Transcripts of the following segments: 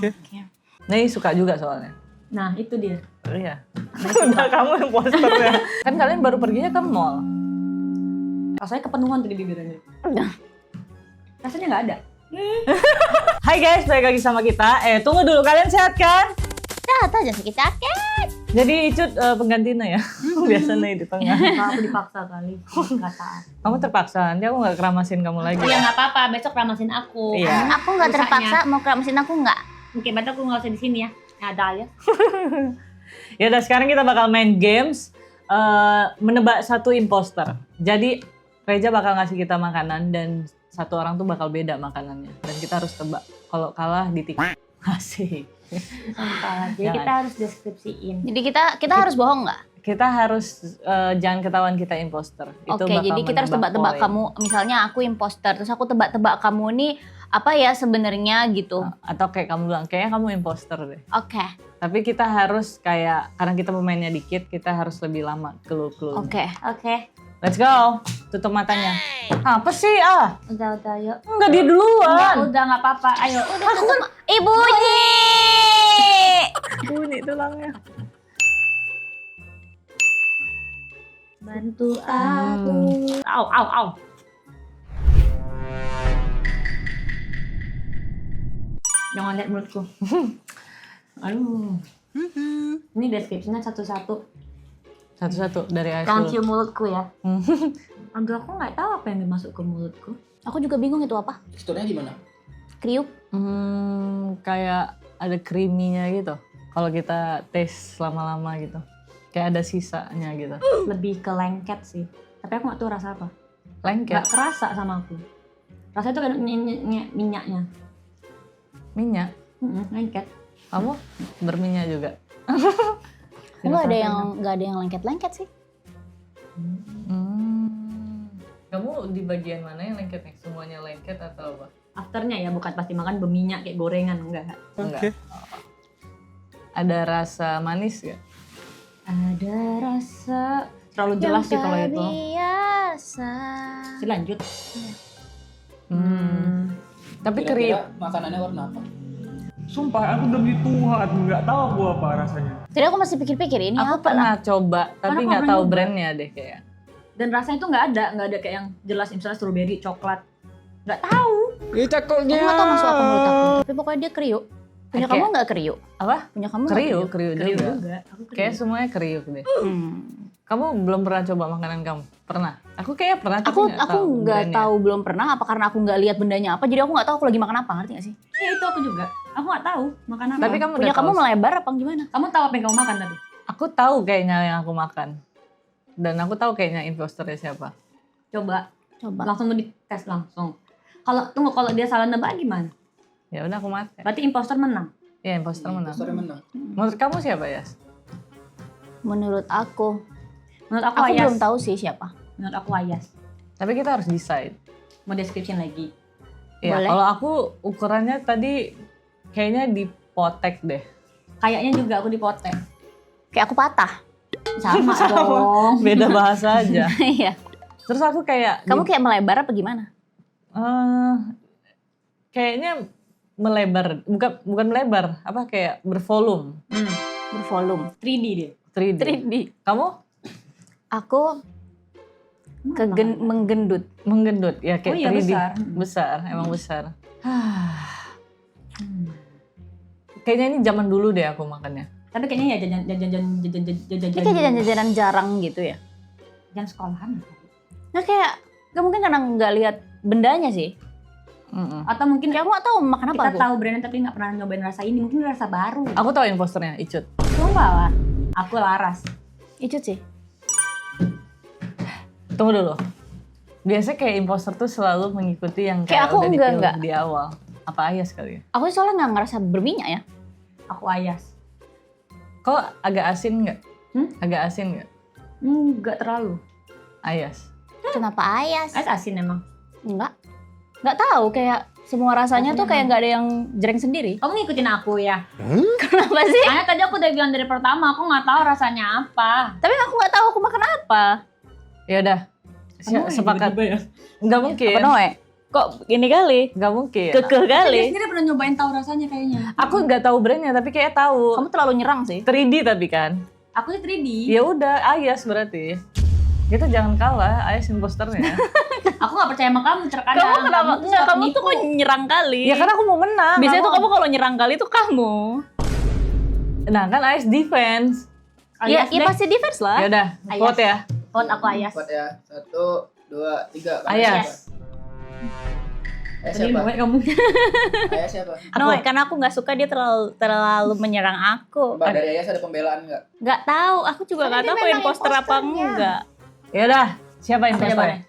Oke. Nih suka juga soalnya. Nah itu dia. Oh, iya. Udah kamu yang posternya. Kan kalian baru perginya ke mall. Rasanya kepenuhan tadi bibirnya. Rasanya nggak ada. Hai guys, balik lagi sama kita. Tunggu dulu, kalian sehat kan? Sehat aja sakit-sakit. Jadi Icut penggantinya ya? Biasa nih di tengah. Aku dipaksa kali. Nggak taat. Kamu terpaksa, nanti aku gak keramasin kamu lagi. Ya nggak apa-apa, besok ramasin aku. Iya. Aku nggak terpaksa mau keramasin aku nggak. Oke, berarti aku nggak usah di sini ya. Ada ya. Ya udah, sekarang kita bakal main games menebak satu imposter. Jadi Reja bakal ngasih kita makanan dan satu orang tuh bakal beda makanannya. Dan kita harus tebak. Kalau kalah ditik. Asik. Jadi Jangan. kita harus deskripsiin. Jadi kita harus bohong nggak? Kita harus jangan ketahuan kita imposter. Itu Oke, bakal jadi kita harus menambah tebak-tebak poin. kamu. Misalnya aku imposter, terus aku tebak-tebak kamu nih apa ya sebenarnya gitu. Atau kayak kamu bilang, kayaknya kamu imposter deh. Oke, Tapi kita harus kayak, karena kita pemainnya dikit, kita harus lebih lama clue-clue. oke. Let's go. Tutup matanya. Apa sih? Udah yuk. Enggak, dia duluan. Udah nggak apa-apa. Ayo. Ibunya. Bunyi tulangnya. Bantu aku. Au. Jangan lihat mulutku. Aduh. Ini deskripsinya satu-satu. Satu-satu dari Jangan Aisyul. cium mulutku ya. Aduh, aku nggak tahu apa yang dimasuk ke mulutku. Aku juga bingung itu apa? Teksturnya gimana? Kriuk. Kayak ada creamy-nya gitu. Kalau kita tes lama-lama gitu. Kayak ada sisanya gitu. Lebih ke lengket sih. Tapi aku nggak tahu rasa apa. Lengket, Nggak kerasa sama aku. Rasanya tuh kayak minyaknya. minyak. Lengket. Kamu berminyak juga? Nggak ada yang lengket-lengket sih. Kamu di bagian mana yang lengket nih? Semuanya lengket atau apa? Afternya ya, bukan pasti makan berminyak kayak gorengan, enggak. Enggak. Ada rasa manis gak? Ada rasa terlalu jelas sih kalau itu. Biasa. Lanjut. Tapi kriuk. Kira-kira makanannya warna apa? Sumpah aku demi Tuhan nggak tahu aku apa rasanya. Jadi aku masih pikir-pikir ini Aku apa pernah coba, tapi Karena nggak pernah tahu nyoba. brandnya deh kayak. Dan rasanya itu nggak ada kayak yang jelas misalnya strawberry, coklat. Nggak tahu. Aku nggak tahu masuk apa menurut aku. Tapi pokoknya dia kriuk. Punya Oke. kamu nggak kriuk? Apa? Punya kamu nggak Kriuk Kriuk juga. juga. Aku kriuk. Kayak semuanya kriuk deh. Hmm. Kamu belum pernah coba makanan kamu? Pernah? Aku kayaknya pernah, tapi Aku nggak nggak brandnya. tahu belum pernah. Apa karena aku nggak lihat bendanya apa? Jadi aku nggak tahu aku lagi makan apa, ngerti nggak sih? Iya, itu aku juga. Aku nggak tahu makan apa. Tapi kamu Punya udah kamu tahu. melebar apa gimana? Kamu tahu apa yang kamu makan tadi? Aku tahu kayaknya yang aku makan. Dan aku tahu kayaknya imposternya siapa. Coba. Coba. Langsung mau dites langsung. Kalau dia salah nebak gimana? Ya udah aku mati. Berarti imposter menang. Ya imposter menang. Teksturnya menang. Menurut kamu siapa Yas? Menurut aku Menurut aku, aku Ayas. belum tahu sih siapa. Menurut aku Ayas. Tapi kita harus decide. Mau description lagi. Ya, Boleh. kalau aku ukurannya tadi kayaknya dipotek deh. Kayaknya juga aku dipotek. Kayak aku patah. Sama dong. Beda bahasa aja. Iya. Terus aku kayak Kamu kayak melebar apa gimana? kayaknya melebar, bukan melebar, apa kayak bervolume. Bervolume. 3D dia. 3D. 3D. Kamu Aku menggendut. menggendut ya kayak Oh iya, 3D. besar. Besar, emang besar. Kayaknya ini zaman dulu deh aku makannya. Tapi kayaknya ya jajan Ini kayak jajan-jajanan jarang gitu ya. jajan sekolahan. Nah kayak gak mungkin karena nggak lihat bendanya sih. Atau mungkin Kayak aku nggak tahu makan apa kita aku. tahu brandnya tapi nggak pernah nyobain rasa ini. Mungkin rasa baru. Aku tahu imposternya, Icut. Sumpah lah. Aku Laras. Icut sih. Tunggu dulu. Biasanya kayak imposter tuh selalu mengikuti yang Kayak kayak aku udah enggak. dipilih di awal. Apa Ayas kali ya? Aku soalnya nggak ngerasa berminyak ya. Aku Ayas. Kok agak asin nggak? Hmm? Agak asin nggak? Enggak terlalu. Ayas. Kenapa ayas? Ayas asin emang. Enggak. Nggak tahu kayak semua rasanya tuh kayak nggak ada yang jreng sendiri. Kamu ngikutin aku ya? Kenapa sih? Karena tadi aku udah bilang dari pertama, aku nggak tahu rasanya apa. Tapi aku nggak tahu aku makan apa. Ya udah. Penuh ya Sepakat. tiba-tiba ya? Nggak mungkin. Apa Noe? Kok gini kali? Nggak mungkin. Kekeh Dia kali. sendiri pernah nyobain tahu rasanya kayaknya. Aku nggak tahu brandnya tapi kayak tahu. Kamu terlalu nyerang sih. 3D tapi kan. Aku sih 3D. Ya udah, Ayas berarti. Kita jangan kalah, Ayas imposternya. Aku gak percaya sama kamu terkadang. Kamu kenapa? tuh Enggak, suka kamu tuh penipu. kok nyerang kali. Ya karena aku mau menang. Biasanya tuh kamu kalau nyerang kali tuh kamu. Nah kan Ayas defense. Ya, Alias ya deh. pasti defense lah. Ya udah, Ayas. vote ya. Vote aku Ayas. Kuat ya. 1, 2, 3. Ayas. Ayas Tadi siapa? Noe kamu. Ayas siapa? No, karena aku nggak suka dia terlalu menyerang aku. Mbak, dari Ayas ada pembelaan nggak? Nggak tahu, aku juga nggak tahu aku imposter apa enggak. Ya udah, siapa imposternya?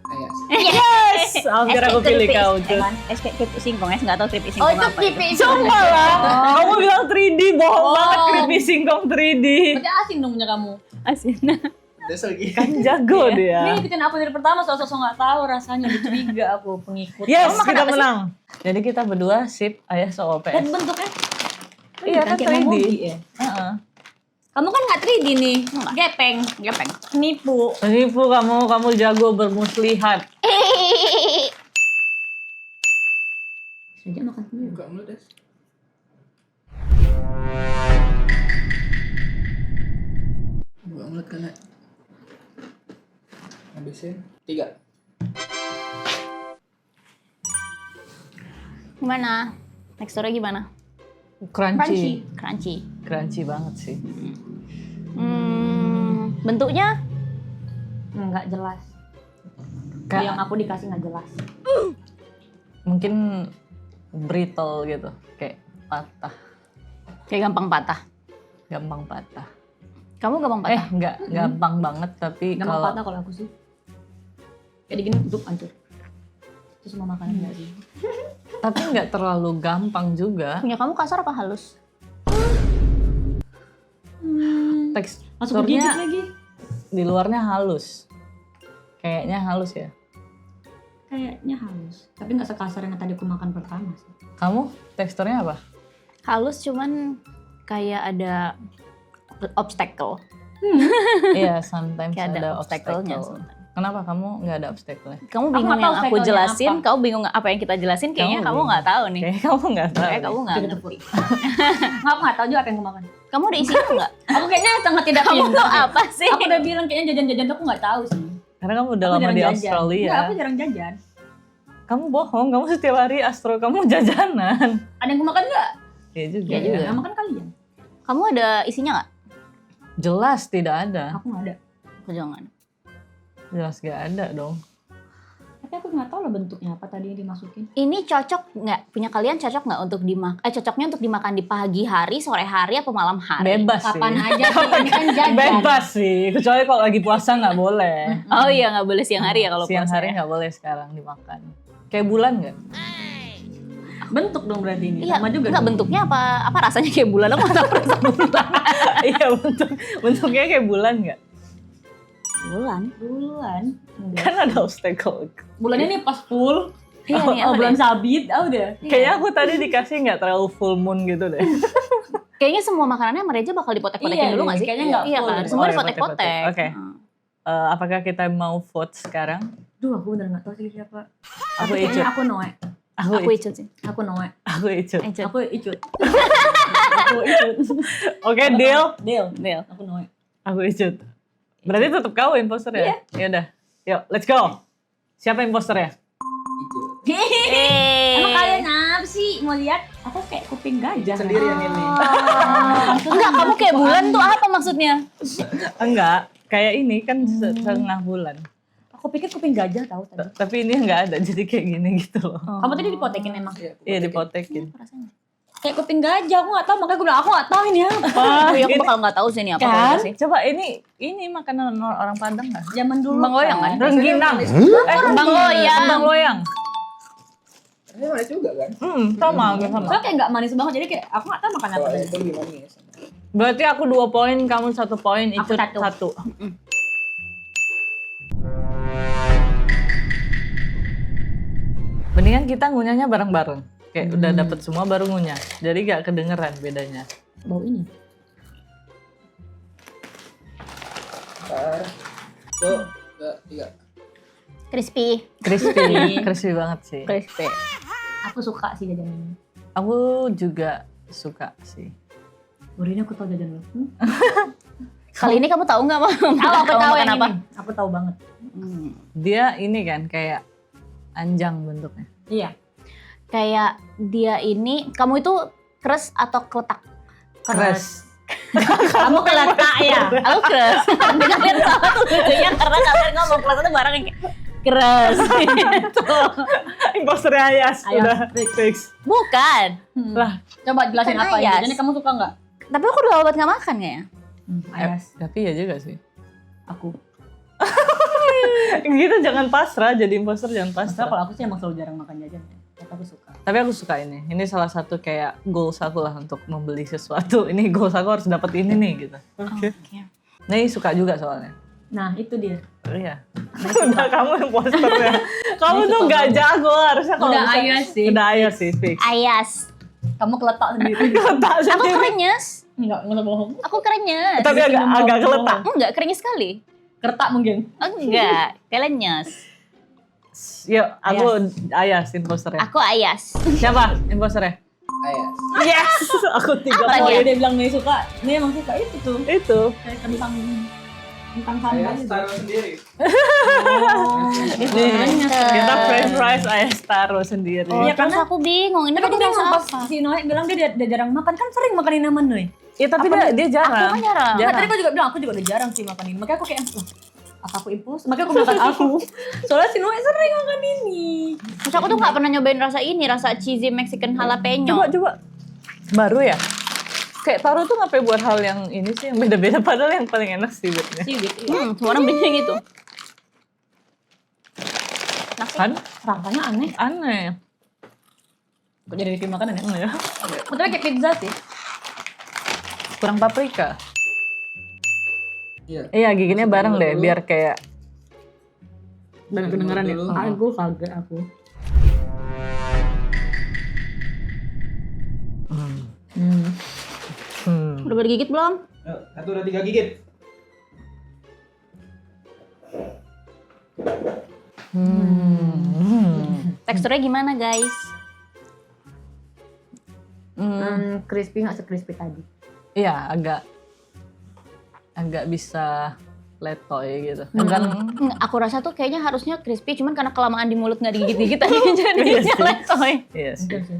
Ayas. Yes, hampir aku pilih kau. Cut. Keripik singkong, nggak tahu keripik Oh singkong itu apa. pipi. Sumpah lah, kamu bilang 3D, bohong Oh. banget creepy singkong 3D. Berarti asing dong punya kamu. Asin. Desel gitu. Kan jago dia. Ini ikutin aku dari pertama sosok nggak tahu rasanya udah curiga aku pengikut. Yes, Kamu makan kita apa sih? menang. Jadi kita berdua sip Ayas OP. Lihat bentuknya. Iya kan kayak 3D. Momogi ya. Heeh. Kamu kan nggak 3D nih. Enggak. Gepeng. Gepeng. Penipu. Penipu kamu jago bermuslihat. Saja makan sendiri. Buka mulut, Des. Buka mulut kena. Habisin. 3. Gimana? Teksturnya gimana? Crunchy. Crunchy. Crunchy banget sih. Bentuknya Nggak jelas. Kak, Yang aku dikasih nggak jelas. mungkin brittle gitu, kayak patah, kayak gampang patah. gampang patah. Kamu gampang patah? Nggak gampang banget tapi Gampang kalau patah kalau aku sih. Kayak digini untuk hancur. Itu semua makanan nggak sih? tapi nggak terlalu gampang juga. Punya kamu kasar apa halus? Masuk ke gigit Teksturnya lagi. di luarnya halus, kayaknya halus ya. Kayaknya halus. Tapi nggak sekasar yang tadi aku makan pertama sih. Kamu teksturnya apa? Halus cuman kayak ada obstacle. Iya, sometimes Kayak ada ada obstacle-nya. obstacle. Kenapa kamu nggak ada obstacle-nya? Kamu Aku bingung nggak tahu yang aku obstacle-nya jelasin, apa. kamu bingung apa yang kita jelasin, kayaknya Kamu kamu bingung. nggak tahu nih. Kayaknya kamu nggak tahu. Kayak kamu nggak Jadi ngerti. Nggak, aku nggak tahu juga apa yang aku makan. Kamu ada isinya nggak? Aku kayaknya sangat tidak Kamu pintar. tuh apa sih? Aku udah bilang kayaknya jajan-jajan tuh aku nggak tahu sih. Karena kamu udah Aku lama jarang di jajan. Australia. Nggak, aku jarang jajan. Kamu bohong, kamu setiap hari Astro kamu jajanan. Ada yang aku makan nggak? Iya juga. Iya ya. juga. Yang makan kalian. Kamu ada isinya nggak? Jelas tidak ada. Aku nggak ada. Jangan. Jelas gak ada dong. Tapi aku nggak tahu lah bentuknya apa tadi yang dimasukin. Ini cocok nggak? Punya kalian cocok nggak untuk dimakan? Cocoknya untuk dimakan di pagi hari, sore hari, atau malam hari? Bebas sih. Kapan aja sih, ini kan jajan. Bebas sih. Kecuali kalau lagi puasa nggak boleh. Oh iya, nggak boleh siang hari ya kalau Siang puasa hari ya? nggak boleh sekarang dimakan. Kayak bulan nggak? Bentuk dong berarti ini. Iya, Sama juga. nggak dong. bentuknya apa rasanya kayak bulan? Aku nggak tahu rasa bulan. Iya bentuknya kayak bulan nggak? Bulan? Bulan. Enggak. Kan ada obstacle. Bulan ini pas full. Iya nih, Oh, apa bulan deh? sabit. Ah udah. Kayaknya aku tadi dikasih nggak terlalu full moon gitu deh. Kayaknya semua makanannya sama Reja bakal dipotek-potekin Iya dulu nih, nggak sih? kayaknya nggak Iya full kan? deh. Semua Oh, ya, dipotek-potek. Oke. Apakah kita mau vote sekarang? Duh, aku bener nggak tahu sih siapa. Aku Tapi kayaknya Icut. aku Noe. Aku icut sih. Aku Noe. Aku Icut. Icut. Aku Icut. Aku Icut. Oke, deal. Deal. Deal. Aku Noe. Aku Icut. Berarti tetap kau imposter ya? Iya. Ya udah. Yuk, let's go. Siapa imposter ya? Hijau. Emang kalian apa sih? Mau lihat? Aku kayak kuping gajah. Sendirian ini. Enggak, kamu kayak bulan tuh apa maksudnya? Enggak, kayak ini kan setengah bulan. Aku pikir kuping gajah tahu tadi. Tapi ini enggak ada, jadi kayak gini gitu loh. Kamu tadi dipotekin emang. Iya, dipotekin. Rasanya. Kayak kuping gajah, aku nggak tahu. Makanya gue bilang aku nggak tahu ini apa. Oh, iya, aku bakal nggak tahu sih ini apa Kan? kalau sih. Coba ini makanan orang Padang nggak? Zaman dulu. Bang Goyang kan? Rengginang. Bang Loyang. Bang Loyang. Ini manis juga kan? Sama, hampir sama. Soalnya kayak nggak manis banget. Jadi kayak aku nggak tahu makan apa. Kalau tadi. itu lebih manis. Berarti aku 2 poin, kamu 1 poin, Aku Icut satu. 1. Mendingan kita ngunyahnya bareng-bareng. Kayak udah dapet semua baru ngunyah. Jadi gak kedengeran bedanya. Bau ini. Bentar. 1, 2, 3. Crispy. Crispy banget sih. Crispy. Aku suka sih jajanan ini. Aku juga suka sih. Baru ini aku tahu jajanan lo. Kali ini kamu tahu nggak mau? Aku tahu makan yang apa? ini. Aku tahu banget. Dia ini kan kayak anjang bentuknya. Iya. Kayak dia ini, kamu itu keres atau keletak? Keras. Kamu keletak ya. Aku keres. Kalian salah tuh lucunya karena kalian ngomong keres itu barang yang kayak keres. Imposter Ayas Ayas, udah fix. Bukan. Lah, Coba jelasin Kan apa ayas. ini. Jadi kamu suka nggak? Tapi aku udah obat nggak makan ya? Ayas. tapi ya juga sih. Aku. Gitu jangan pasrah, jadi imposter jangan Masalah pasrah. kalau aku sih emang selalu jarang makan jajan. Tapi aku suka. Tapi aku suka ini. Ini salah satu kayak goals aku lah untuk membeli sesuatu. Ini goals aku harus dapat ini nih gitu. Oke. Nah, ini suka juga soalnya. Nah itu dia. Iya. Udah kamu imposternya. Kamu tuh gak jago harusnya kalau Udah bisa- Ayas sih. Udah Ayas sih fix. Ayas. Kamu keletak sendiri. Letak Aku sendiri. krenyes. Enggak bohong. Aku krenyes. Tapi agak geletak. Enggak, krenyes sekali. Kertak mungkin. Enggak, kalian nyes. Yuk, aku Ayas imposternya. Aku Ayas. Siapa imposternya? Ayas. Yes! Aku 3 Apa Oh poin. iya dia bilang nih suka. Nih emang suka itu tuh. Itu. Kayak kentang sambal Ayas gitu. taruh sendiri. Nih, kita french fries Ayas taruh sendiri. Oh, Iya, terus karena- aku bingung. Ini Tapi tadi aku rasa bingung pas apa? si Noe bilang dia jarang makan. Kan sering makan ini sama Noe. Iya, tapi dia jarang. Aku kan jarang. Nah, tadi aku juga bilang aku juga udah jarang sih makan ini. Makanya aku kayak apa aku impuls? Makanya aku makan aku. Soalnya si Noe sering makan ini. Terus aku tuh nggak pernah nyobain rasa ini, rasa cheesy Mexican jalapeno. Coba. Baru ya? Kayak Taro tuh ngapain buat hal yang ini sih, yang beda-beda. Padahal yang paling enak sih buatnya. Sih gitu. Semua orang belinya gitu. Kan? Rasanya aneh. Aneh. Kok jadi review makanan ya? Ya. Tapi kayak pizza sih. Kurang paprika. Iya. Iya, giginya bareng deh, biar kayak Banyak kedengaran ya. Dulu. Aku kaget aku. Udah boleh gigit belum? Yuk, 1, 2, 3 gigit. Teksturnya gimana guys? Crispy nggak se-crispy tadi. Iya, agak bisa letoy gitu. Kan Nggak, aku rasa tuh kayaknya harusnya crispy, cuman karena kelamaan di mulut nggak digigit-gigit aja jadinya letoy. iya sih. Enggak sih.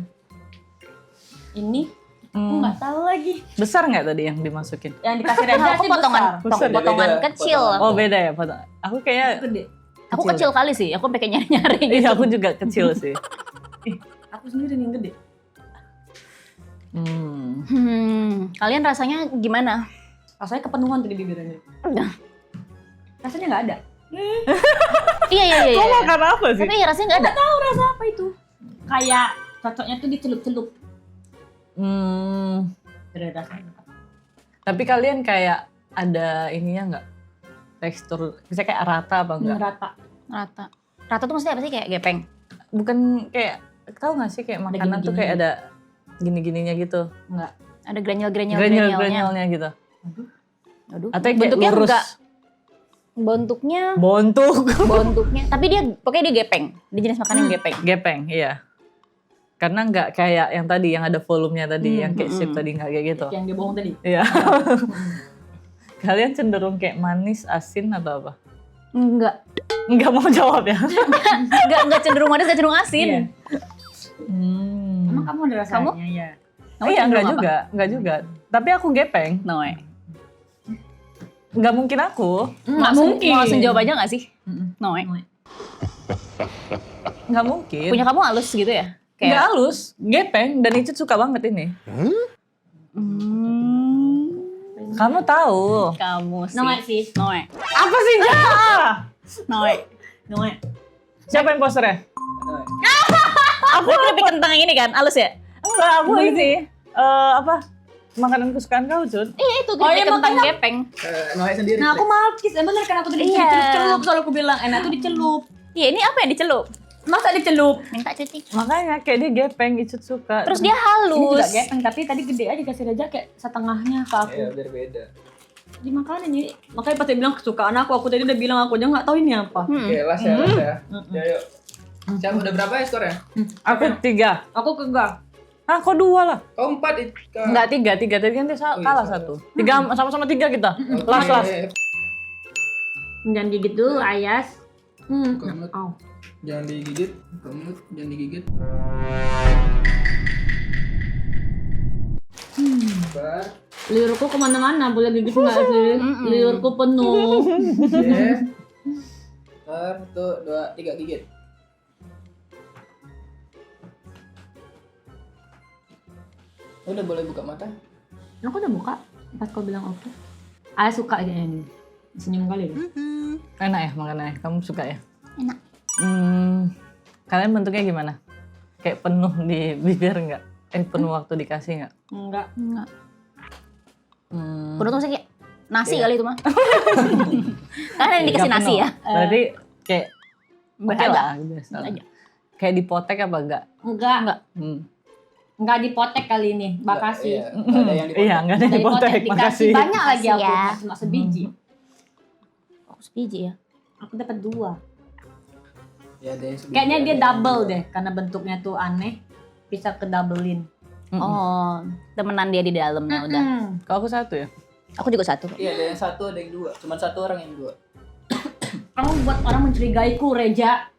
Ini aku nggak tahu lagi. Besar nggak tadi yang dimasukin? Yang dikasih Reza Aku sih potongan, besar. Besar, potongan beda. kecil. Potongan. Oh, beda ya potong. Aku kayak Gede. Aku kecil kali sih, aku sampai kayak nyari-nyari gitu. iya, aku juga kecil sih. Aku sendiri nih yang gede. Kalian rasanya gimana? Rasanya kepenuhan tuh di bibirnya. Rasanya nggak ada. Iya. Kau makan apa sih? Tapi ya rasanya nggak ada. Tahu rasa apa itu? Kayak cocoknya tuh dicelup-celup. Dari rasanya. Tapi kalian kayak ada ininya nggak? Tekstur, bisa kayak rata apa enggak? Rata. Rata. Rata tuh maksudnya apa sih? Kayak gepeng? Bukan kayak, tahu nggak sih kayak makanan tuh gini-gini. kayak ada gini-gininya gitu. Enggak. Ada granul-granulnya. Granul-granulnya gitu. Aduh. Atau yang kayak bentuknya lurus. enggak. Bentuknya Bontuk. tapi dia pokoknya dia gepeng. Dia jenis makanan yang gepeng. Gepeng, iya. Karena nggak kayak yang tadi, yang ada volumenya tadi, yang kayak chip tadi nggak kayak gitu. Yang dia bohong tadi. Iya. Kalian cenderung kayak manis, asin atau apa? Enggak. Nggak mau jawab ya? Enggak cenderung manis, enggak cenderung asin. Iya. Hmm. Emang kamu ada rasanya? Kamu? Iya. Kamu Iya, cenderung apa? nggak juga. Tapi aku gepeng. Noe. Nggak mungkin aku. Nggak Mau mungkin. Mau langsung jawab aja nggak sih? Mm-mm. Noe. Nggak mungkin. Punya kamu halus gitu ya? Nggak halus, gepeng, dan Icut suka banget ini. Kamu tahu. Kamu sih. Noe sih. Noe. Apa sih, Ja? Noe. Noe. Siapa imposternya? Aku keripik kentang yang ini kan, halus ya? Enggak, aku ini. Apa? Makanan kesukaan kau, Cut. Iya itu Oh, iya, keripik kentang makanya- gepeng. Noe sendiri. Nah aku malkis, bener kan aku tadi Iya. dicelup selalu aku bilang enak tuh dicelup. Iya ini apa yang dicelup? Masa dicelup? Minta cuci. Makanya kayak dia gepeng, Icut suka. Terus dia Ini juga halus. gepeng tapi tadi gede aja kasih Reza kayak setengahnya ke aku. Iya, biar beda. Dimakanin ya. Makanya pas dia bilang kesukaan aku tadi udah bilang aku aja nggak tahu ini apa. Oke, last ya, last ya. Ya, yuk. Siapa udah berapa ya skornya? Aku 3. Aku kegak. Ah, kok 2 lah? Oh, 4 Enggak, 3. Tadi kan dia Oh, iya, kalah salah. 1. 3 sama-sama 3 kita. Last. Jangan gigit dulu, Ayas. Buka mulut. Au. Jangan digigit. Buka mulut, jangan digigit. Bar. Liurku kemana-mana, boleh gigit nggak sih? Liurku penuh. Oke. Bar, 1, 2, 3 gigit. Udah boleh buka mata. Aku udah buka pas kau bilang oke. Ayas suka kayaknya ini. Senyum kali deh. Enak ya makanannya? Kamu suka ya? Enak. Kalian bentuknya gimana? Kayak penuh di bibir nggak? Penuh waktu dikasih nggak? Enggak. Enggak. Penutup sih kayak nasi Iya. kali itu mah. Karena yang dikasih Nggak nasi penuh. ya. Berarti kayak oke Berada. lah. Biasa. Aja. Kayak dipotek apa enggak? Enggak. Hmm. Enggak dipotek kali ini. Makasih. Iya, nggak ada yang dipotong. Iya, nggak ada Dari dipotek. potek dikasih Makasih. banyak lagi aku. Makasih ya. Cuma sebiji. Oh, sebiji ya. Aku dapat 2. Ya, ada yang sebiji, Kayaknya ada dia yang double dua. deh karena bentuknya tuh aneh. Bisa ke doublein. Oh, temenan dia di dalamnya udah. Kalau aku 1 ya? Aku juga 1. Iya, ada yang 1, ada yang 2. Cuman 1 orang yang 2. Kamu buat orang mencurigaiku, Reja.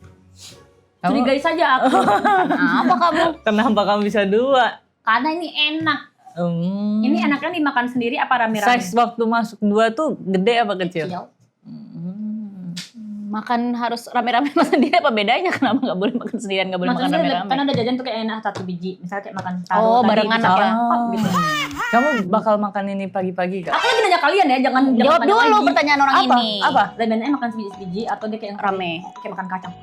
Curigai saja aku. Apa kamu? Kenapa kamu bisa 2? Karena ini enak. Ini enaknya dimakan sendiri apa rame-rame? Size waktu masuk 2 tuh gede apa kecil? Kecil. Makan harus rame-rame sama sendiri apa bedanya? Kenapa nggak boleh makan sendirian, nggak boleh makan Maksudnya rame-rame? kan ada jajan tuh kayak enak 1 biji. Misalnya kayak makan taruh Oh, tadi, barengan bisa apa? kayak pop gitu. Kamu bakal makan ini pagi-pagi gak? Aku lagi nanya kalian ya, jangan Jawab banyak dulu lagi. pertanyaan orang Apa? ini. Apa? Lebih makan sebiji-sebiji atau dia kayak Rame. kayak makan kacang.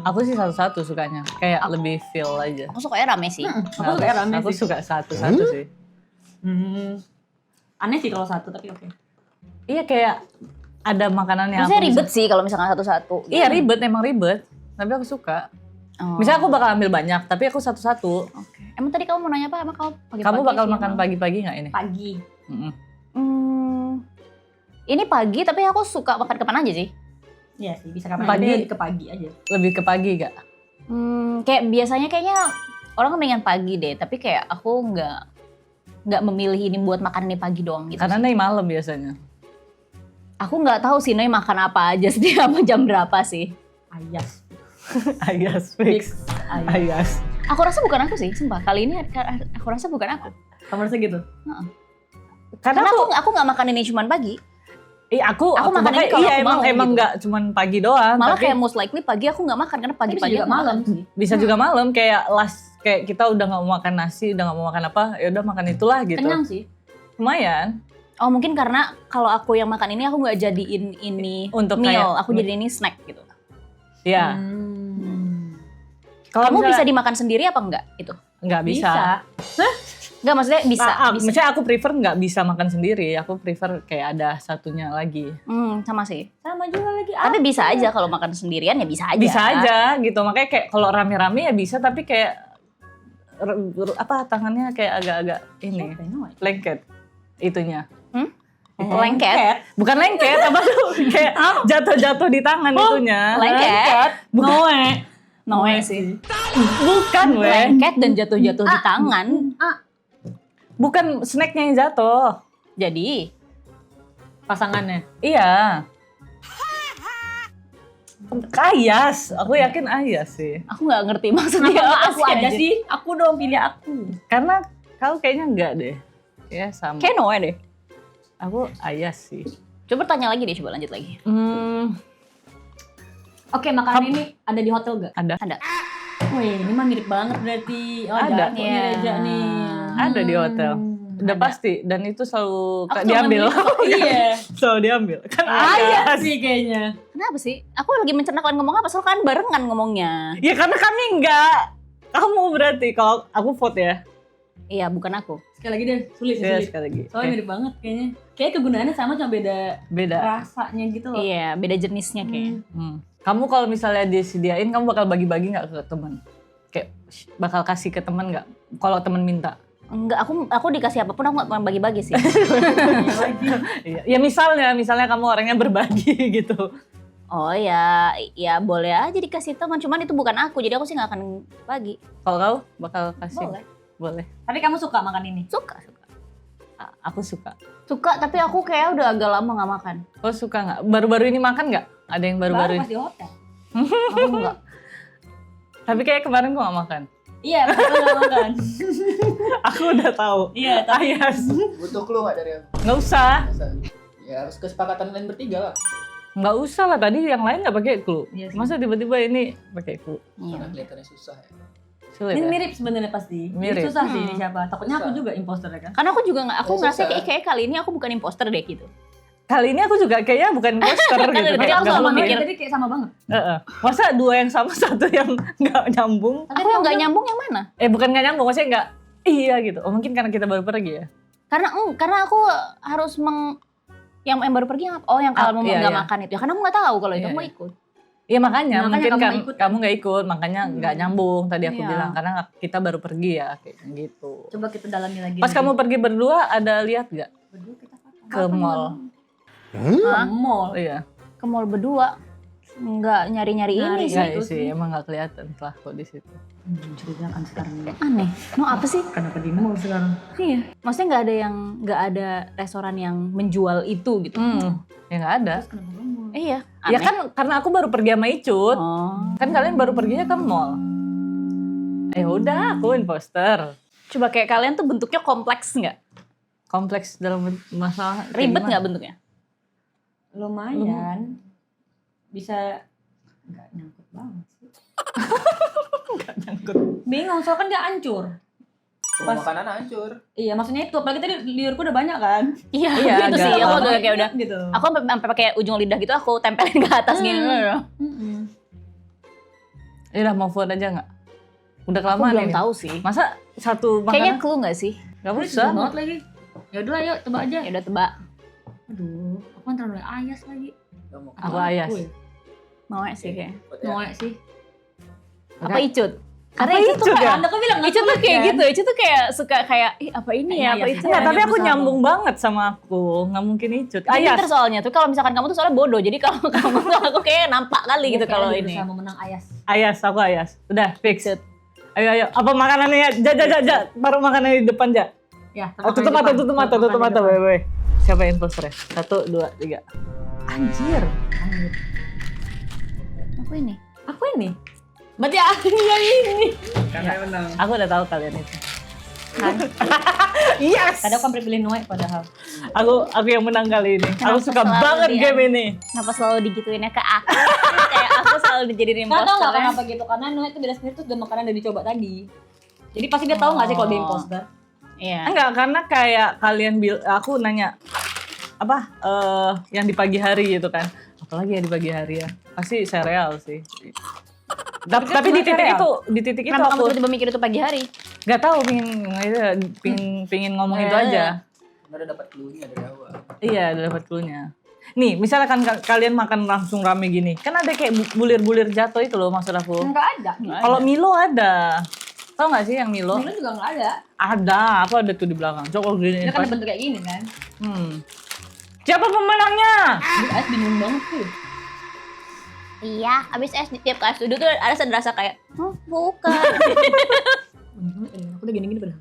Aku sih 1-1 sukanya. Kayak lebih feel aja. Aku sukanya rame sih. Aku kayak rame Aku sih. suka 1-1 sih. Aneh sih kalau 1 tapi oke. Iya kayak ada makanan yang Maksudnya aku ribet sih kalau misalkan satu-satu. Iya ribet, emang ribet. Tapi aku suka. Oh. Misalnya aku bakal ambil banyak, tapi aku 1-1. Oke. Emang tadi kamu mau nanya apa? Emang kamu pagi-pagi Kamu bakal sih, makan emang? pagi-pagi nggak ini? Pagi. Mm-mm. Ini pagi tapi aku suka makan kapan aja sih. Iya sih, bisa kapan Pagi. aja ke pagi aja. Lebih ke pagi gak? Kayak biasanya kayaknya orang mendingan pagi deh, tapi kayak aku nggak memilih ini buat makan ini pagi doang gitu. Karena nih malam biasanya. Aku nggak tahu sih Noy makan apa aja setiap jam berapa sih. Ayas. Ayas fix. Ayas. Aku rasa bukan aku sih, sumpah. Kali ini aku rasa bukan aku. Kamu rasa gitu? Karena Karena aku nggak makan ini cuma pagi. Aku makan ini makanya- kalau iya aku mau emang gitu. nggak cuman pagi doang. Malah tapi kayak most likely pagi aku nggak makan karena Tapi bisa pagi-pagi juga aku malam makan. sih. bisa juga malam kayak kayak kita udah nggak mau makan nasi, udah nggak mau makan apa, ya udah makan itulah gitu. Kenyang sih. Lumayan. Oh mungkin karena kalau aku yang makan ini aku nggak jadiin ini Untuk meal, kayak- aku jadiin ini snack gitu. Iya. Kalau Kamu bisa misalnya- dimakan sendiri apa enggak itu? nggak bisa. Enggak maksudnya bisa. bisa. Misalnya aku prefer nggak bisa makan sendiri. Aku prefer kayak ada satunya lagi. Sama sih. Sama juga lagi. Tapi bisa aja kalau makan sendirian ya bisa aja. Bisa aja gitu. Makanya kayak kalau rame-rame ya bisa, tapi kayak tangannya kayak agak-agak ini lengket itunya. Lengket. Bukan lengket, apa tuh kayak jatuh-jatuh di tangan itunya. Lengket. Noe sih. Bukan weh. Lengket dan jatuh-jatuh di tangan. Bukan snacknya yang jatuh. Jadi Pasangannya. Iya. Ayas, aku yakin Ayas sih. aku nggak ngerti maksudnya Kenapa apa aku aja sih? Aku dong pilih aku. Karena kau kayaknya enggak deh. Ya sama. Kayak Noe deh. Aku Ayas sih. Coba tanya lagi deh, coba lanjut lagi. Oke, makanan ini ada di hotel gak? Ada. Ada. Wih, ini mah mirip banget berarti. Oh, Ada. Ada. Reja nih. Ada di hotel. Udah Ada. pasti. Dan itu selalu Aku diambil. Iya. Selalu diambil. Kan Ayas Ayas. sih kayaknya. Kenapa sih? Aku lagi mencerna kalian ngomong apa, soalnya kalian barengan ngomongnya. Ya karena kami enggak. Kamu berarti. Kalau aku vote ya. Iya, bukan aku. Sekali lagi deh, sulit. Ya sekali lagi. Soalnya Oke. mirip banget kayaknya. Kayak kegunaannya sama, cuma beda Beda. rasanya gitu loh. Iya, beda jenisnya kayaknya. Kamu kalau misalnya disediain, kamu bakal bagi-bagi nggak ke teman? Kayak bakal kasih ke teman nggak? Kalau teman minta. Enggak, aku dikasih apapun aku nggak pernah bagi-bagi sih. Iya. Ya misalnya kamu orangnya berbagi gitu. Oh ya boleh aja dikasih teman, cuman itu bukan aku, jadi aku sih nggak akan bagi. Kalau kau bakal kasih? Boleh. Tapi kamu suka makan ini? Suka. Aku suka. Suka, tapi aku kayak udah agak lama nggak makan. Kau suka nggak? Baru-baru ini makan nggak? Ada yang baru-baru Baru ini? pas di hotel. Aku nggak. Tapi kayak kemarin kau nggak makan. Iya, betul nggak makan. Aku udah tahu. Iya, tapi Ayas. Butuh clue nggak dari aku? Nggak usah. Masa? Ya harus kesepakatan kalian bertiga lah. Nggak usah lah, tadi yang lain nggak pakai clue. Iya sih. Masa tiba-tiba ini pakai clue? Karena Iya. kelihatannya susah ya. Sulit ini ya? mirip sebenarnya pasti. Mirip. Ini susah sih ini siapa. Takutnya aku Susah. juga imposter ya kan. Karena aku juga nggak, aku Oh, ngerasa susah. kayak kali ini aku bukan imposter deh gitu. Kali ini aku juga kayaknya bukan imposter Kan gitu. dari tadi Kayak aku nggak sama mungkin. mikir. Tadi kayak sama banget. Heeh. Masa dua yang sama satu yang nggak nyambung? Aku yang nggak nyambung yang mana? Bukan nggak nyambung, maksudnya nggak iya gitu. Oh mungkin karena kita baru pergi ya? Karena aku harus yang baru pergi yang kalau iya, nggak iya. makan itu ya, karena aku nggak tahu kalau itu Iya, mau iya. ikut. Iya makanya mungkin kamu nggak ikut, kan? kamu nggak ikut, makanya nggak nyambung tadi aku Iya. bilang karena kita baru pergi ya kayak gitu. Coba kita dalami lagi. Pas kamu pergi berdua ada lihat nggak berdua kita kapan? ke mall? Ke mall. Iya. Ke mall berdua nggak nyari-nyari ini sih. Iya sih, emang nggak kelihatan setelah kok di situ. Mencurigakan sekarang ini. Aneh. Mau apa sih? Kenapa di mall sekarang? Iya. Maksudnya nggak ada restoran yang menjual itu gitu. Ya nggak ada. Terus kenapa ke mall? Iya. Ya kan karena aku baru pergi sama Icut. Oh. Kan kalian baru perginya ke mall. Ya udah, aku imposter. Coba kayak kalian tuh bentuknya kompleks nggak? Kompleks dalam masalah kayak Ribet gimana? nggak bentuknya? Lumayan. Bisa nggak nyangkut banget sih. Bingung, soalnya kan dia hancur. Semua Pas- makanan hancur. Iya, maksudnya itu. Apalagi tadi liurku udah banyak kan. Iya. Iya, itu agak sih. Aku lama. udah kayak udah. Gitu. Aku sampai pakai ujung lidah gitu aku tempelin ke atas gini. Ya udah mau vote aja nggak? Udah Aku kelamaan belum ini. tahu sih. Masa satu Kayaknya makanan? clue nggak sih? Gak Terus usah. susah banget lagi. Ya udah lah, yuk coba aja. Ya udah tebak. Aduh, aku kan terlalu ayas lagi. Gak mau. Aku Ayas. ya? Mau sih kayak. Mau ya sih. Apa Icut? Karena Apa Icut tuh Icut kayak ya? Anda kok bilang Icut tuh kayak kan? gitu. Icut tuh kayak suka kayak ih apa ini ya, apa Ayas itu ya. ya. Tapi aku berusaha. nyambung banget sama aku. Nggak mungkin Icut. Tapi Ayas. pinter soalnya tuh kalau misalkan kamu tuh soalnya bodoh. Jadi kalau kamu tuh aku kayak nampak kali gitu Kayak kalau dia ini. berusaha mau menang ayas. Ayas, aku Ayas. Udah, fix. Ayo. Apa makanannya? Ja. Baru makanannya di depan, Ja. Ya, Tutup mata. Woi. Siapa yang imposter ya? 1, 2, 3. Anjir. Apa ini? Aku ini. Berarti aku yang ini. Karena menang. Aku udah tahu kalian itu. Kan? Yes. Tadi aku hampir pilih Noe padahal. Aku yang menang kali ini. Kenapa Aku suka selalu banget dia? game ini. Kenapa selalu digituinnya ke aku? Kayak aku selalu dijadiin Nggak tahu imposter. nggak kenapa gitu, karena Noe itu beda sendiri tuh udah makanan udah dicoba tadi. Jadi pasti dia tahu nggak sih kalau dia imposter. Iya. Enggak, karena kayak kalian aku nanya apa yang di pagi hari gitu kan. Apalagi ya di pagi hari ya. Pasti sereal sih. Tapi di titik itu Kenapa kamu aku tiba-tiba mikir itu pagi hari? nggak tahu pingin ngomong itu aja. Karena udah dapat clue-nya dari awal. Iya, udah dapat clue-nya. Nih, misalkan kalian makan langsung rame gini, kan ada kayak bulir-bulir jatuh itu loh maksud aku. Nggak ada. Kalau Milo ada. Tahu nggak sih yang Milo? Milo juga nggak ada. Ada, aku ada tuh di belakang. Coba gini. Dia kan bentuk kayak gini kan. Siapa pemenangnya? Jadi ayas bingung banget tuh. Iya, abis tiap kelas duduk tuh ada rasa kayak, bukan. Aku udah gini-gini padahal.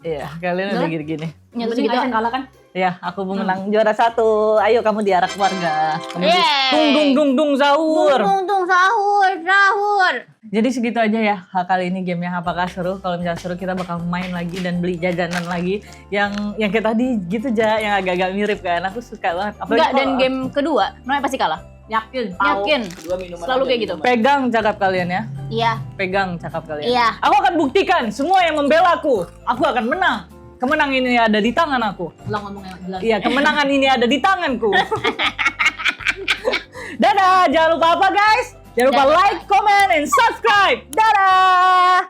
Iya, kalian udah gini-gini. Nyatu Terus gitu. Ayas yang kalah kan? Ya, aku pemenang juara 1. Ayo kamu diarak keluarga. Yeay. Dung sahur. Tung sahur. Jadi segitu aja ya kali ini gamenya. Apakah seru? Kalau misalnya seru kita bakal main lagi dan beli jajanan lagi yang kayak tadi gitu aja, yang agak-agak mirip kan. Aku suka banget. Apalagi Enggak, dan kalau- game kedua, Noe pasti kalah. Yakin. Yakin. Dua minuman Selalu aja, kayak gitu. minuman. pegang cakap kalian ya. Iya. Pegang cakap kalian. Iya. Aku akan buktikan semua yang membela aku akan menang. Kemenangan ini ada di tangan aku. Ulang ngomong yang jelas. Iya, kemenangan ini ada di tanganku. Dadah, jangan lupa apa guys? Jangan lupa like, comment, and subscribe. Dadah!